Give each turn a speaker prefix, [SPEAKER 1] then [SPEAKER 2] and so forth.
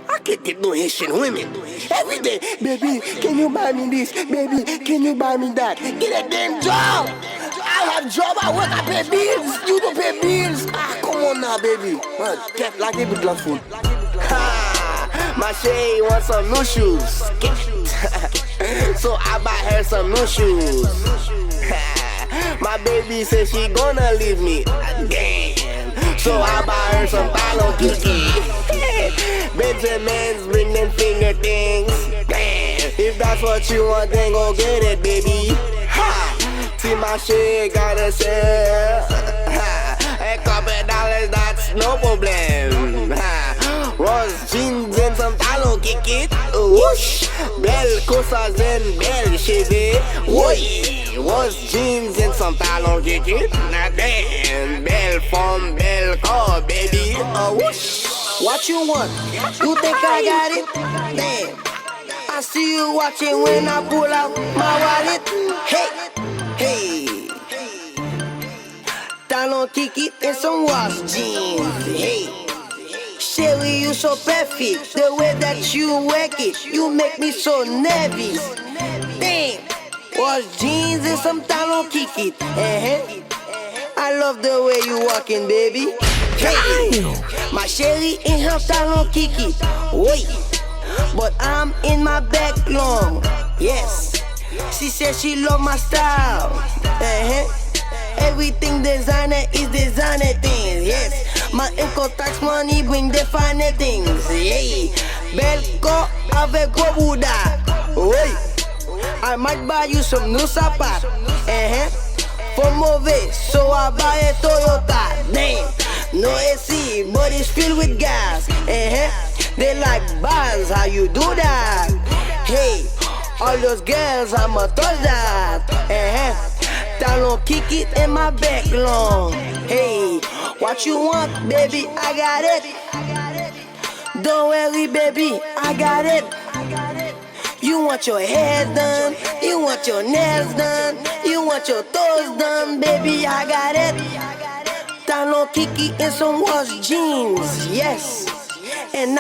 [SPEAKER 1] I can't get no Haitian women. Every day, baby, can you buy me this? Baby, can you buy me that? Get a damn job. I have job, I work, I pay bills. You don't pay bills. Ah, come on now, baby. Man, get like a bit of food. Ha! My Shay wants some new shoes. So I buy her some new shoes. My baby says she gonna leave me. Damn. So I buy her some Palo Kiki. Benjamins bring them finger things. Damn. If that's what you want, then go get it, baby. Ha. See my shit gotta sell. A couple dollars, that's no problem. Ha. Rose jeans and some Palo Kiki. Whoosh. Belle cosas and belle chevy. Whoosh. Rose jeans and some Palo Kiki. Nah, damn. Belle femme, belle car, baby. Whoosh.
[SPEAKER 2] What you want? You think I got it? Damn. I see you watching when I pull out my wallet. Hey, Talon Kiki and some wash jeans. Hey, Sherry, you so perfect. The way that you work it, you make me so nervous. Damn, wash jeans and some Talon Kiki. I love the way you walking, baby. Hey, my Sherry in her Talon Kiki. Wait, but I'm in my back long. Yes, she said she love my style. Everything designer is designer things. Yes, my income tax money bring the finer things. Hey, Belco avec gros Bouddha. Wait, I might buy you some new sapat. For mauvais, so I buy a Toyota. Damn. No AC, but it's filled with gas. They like bars, how you do that? Hey, all those girls, I'ma touch that. Talon Kiki in my back long. Hey, what you want, baby? I got it. Don't worry, baby, I got it. You want your hair done, you want your nails done, you want your toes done, baby, I got it. Talon Kiki and some wash jeans, yes. And